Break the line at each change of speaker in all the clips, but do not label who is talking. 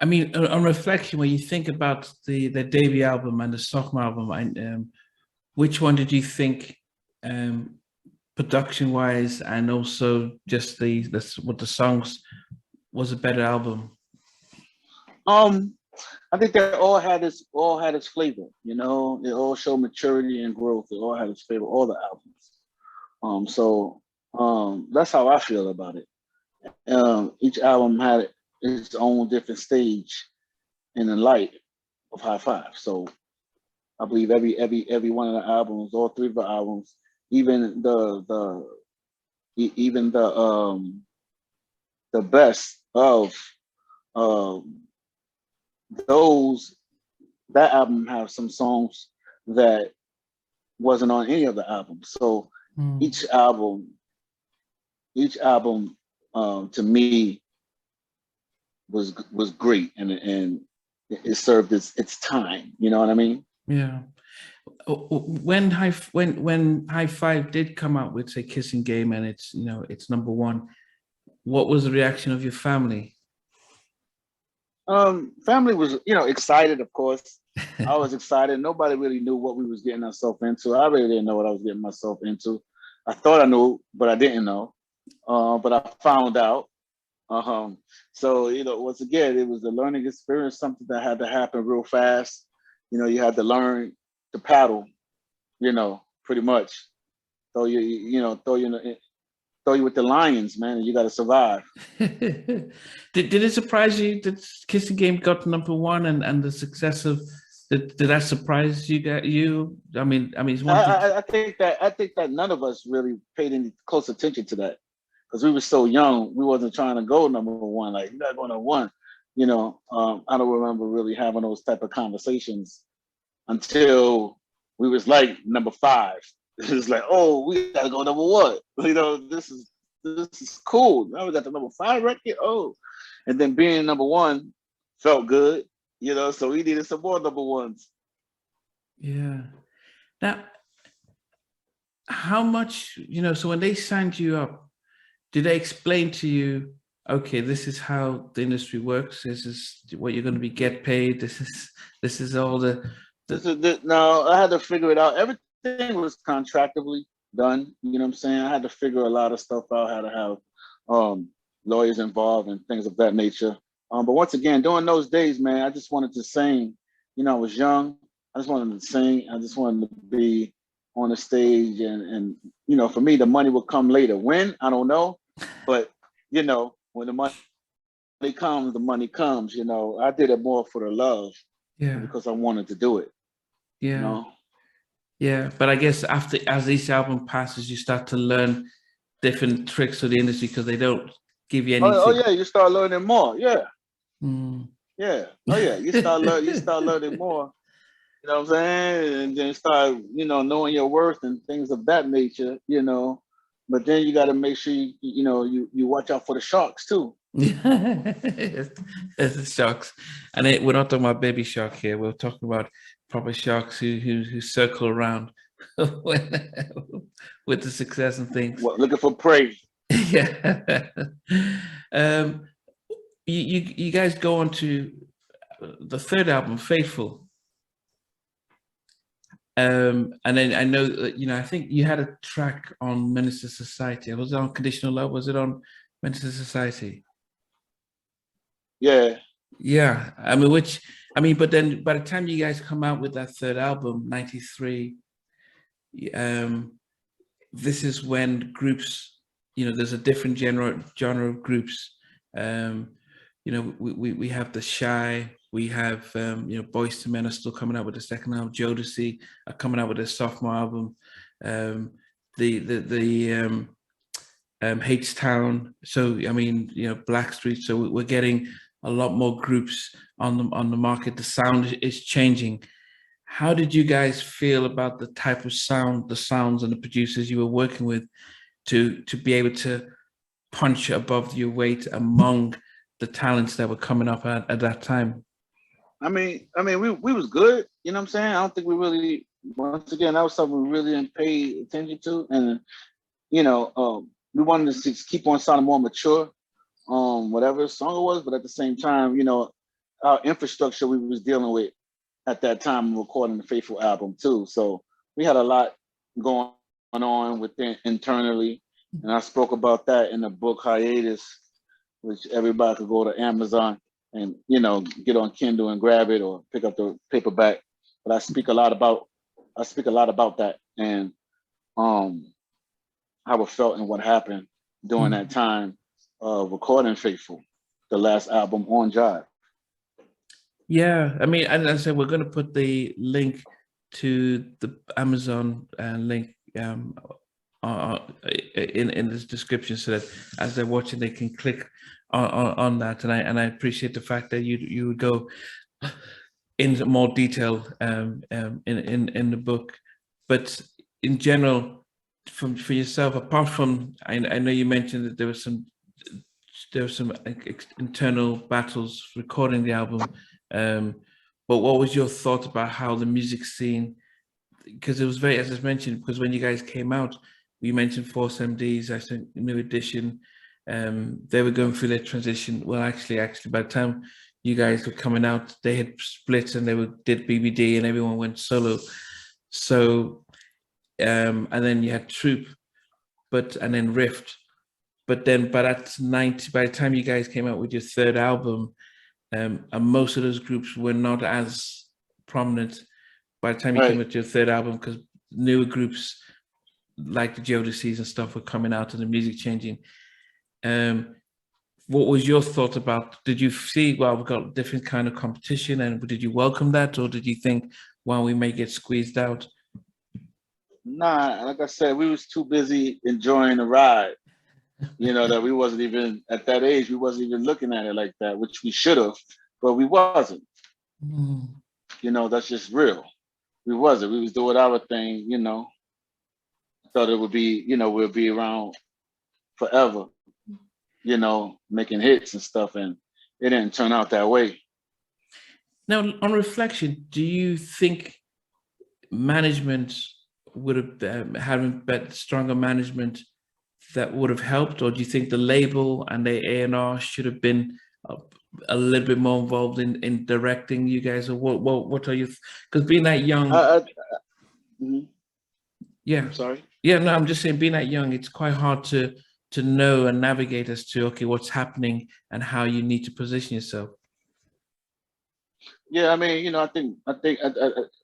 I mean, on reflection, when you think about the debut album and the sophomore album, which one did you think, um, production wise, and also just what the songs was a better album?
Um, I think they all had its flavor. You know, it all showed maturity and growth. It all had its flavor. All the albums. That's how I feel about it. Each album had its own different stage in the light of High Five. So I believe every one of the albums, all three of the albums, even even the best of um, those, that album have some songs that wasn't on any of the albums. So
Mm.
each album, each album to me was great, and it served its time. You know what I mean?
Yeah. When High Five did come out with say Kissing Game and it's number one, what was the reaction of your family?
Family was, excited, of course. I was excited. Nobody really knew what we was getting ourselves into. I really didn't know what I was getting myself into. I thought I knew, but I didn't know. But I found out. Um, so, once again, it was a learning experience, something that had to happen real fast. You had to learn to paddle, pretty much. Throw you, throw you with the lions, man, and you got to survive.
Did it surprise you that Kissing Game got number one and the success of did that surprise you? I mean, it's one thing.
I think that none of us really paid any close attention to that because we were so young. We wasn't trying to go number one. Like, you're not going to one. I don't remember really having those type of conversations until we was like number five. It's like, oh, we gotta go number one. This is cool. Now we got the number five record. Oh, and then being number one felt good. So we needed some more number ones.
Yeah. Now, how much, so when they signed you up, did they explain to you, okay, this is how the industry works, this is what you're going to be get paid, this is all
No, I had to figure it out. Everything was contractually done. You know what I'm saying? I had to figure a lot of stuff out, how to have lawyers involved and things of that nature. But once again, during those days, man, I just wanted to sing. I was young. I just wanted to sing. I just wanted to be on the stage, and for me, the money will come later. When, I don't know, but when the money comes, the money comes. I did it more for the love,
yeah,
because I wanted to do it.
yeah, yeah. But I guess as each album passes, you start to learn different tricks of the industry because they don't give you
Oh
anything.
yeah, you start learning more. Yeah,
Mm.
yeah. Oh yeah, you start learning more. You know what I'm saying? And then start, knowing your worth and things of that nature. But then you got to make sure you watch out for the sharks too.
It's the sharks, and we're not talking about baby shark here. We're talking about proper sharks who circle around with the success and things.
What, looking for prey?
Yeah. um, you guys go on to the third album, Faithful. And then I know that, I think you had a track on Minister Society. Was it on Conditional Love? Was it on Minister Society?
Yeah.
Yeah. But then by the time you guys come out with that third album, 93, this is when groups, there's a different genre of groups. We have the Shy, we have Boyz II Men are still coming out with the second album. Jodeci are coming out with their sophomore album. The H-Town. So Blackstreet. So we're getting a lot more groups on the market. The sound is changing. How did you guys feel about the type of sound, the sounds, and the producers you were working with to be able to punch above your weight among the talents that were coming up at that time?
We was good. You know what I'm saying? I don't think we really, once again, that was something we really didn't pay attention to. And, we wanted to keep on sounding more mature, whatever song it was. But at the same time, our infrastructure we was dealing with at that time recording the Faithful album too. So we had a lot going on within internally. And I spoke about that in the book HIATUS, which everybody could go to Amazon and, you know, get on Kindle and grab it or pick up the paperback. But I speak a lot about that and how it felt and what happened during that time of recording Faithful, the last album on Jive.
Yeah, I mean, and as I said, we're going to put the link to the Amazon link in this description, so that as they're watching, they can click on that. And I appreciate the fact that you would go into more detail in the book. But in general, for yourself, apart from, I know you mentioned that there were some internal battles recording the album. But what was your thought about how the music scene, because it was very, as I mentioned, because when you guys came out, you mentioned Force MDs, I think New Edition, they were going through their transition. Well, actually, by the time you guys were coming out, they had split and did BBD and everyone went solo. So, and then you had Troop, and then Rift. But then by the time you guys came out with your third album, and most of those groups were not as prominent by the time you came with your third album, because newer groups like the Jodeci's and stuff were coming out and the music changing. What was your thought about, did you see, well, we've got different kind of competition, and did you welcome that, or did you think, well, we may get squeezed out?
Nah, like I said, we was too busy enjoying the ride. You know, that we wasn't even, at that age, we wasn't even looking at it like that, which we should have, but we wasn't. You know, that's just real. We wasn't. We was doing our thing, you know. Thought it would be, you know, we'll be around forever, you know, making hits and stuff, and it didn't turn out that way.
Now, on reflection, do you think management would have having better, stronger management that would have helped, or do you think the label and the A&R should have been a little bit more involved in directing you guys, or what are you? Because being that young, yeah,
I'm sorry.
Yeah, no, I'm just saying, being that young, it's quite hard to know and navigate as to, okay, what's happening and how you need to position yourself.
Yeah, I mean, you know, I think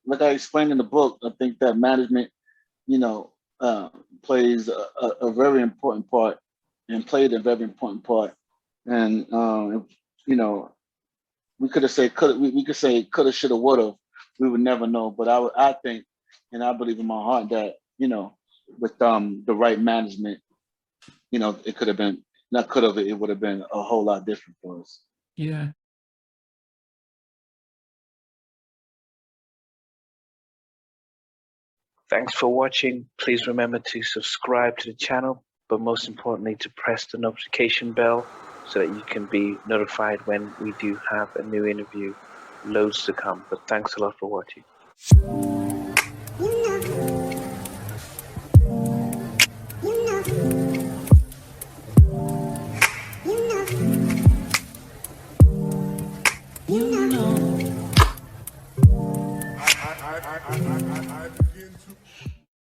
like I explained in the book, I think that management, you know, plays a very important part, and played a very important part. And you know, we could have said we could say coulda, shoulda, woulda. We would never know. But I think, and I believe in my heart that, you know, with the right management, you know, it could have been, not could have, it would have been a whole lot different for us.
Yeah.
Thanks for watching. Please remember to subscribe to the channel, but most importantly, to press the notification bell so that you can be notified when we do have a new interview. Loads to come, but thanks a lot for watching.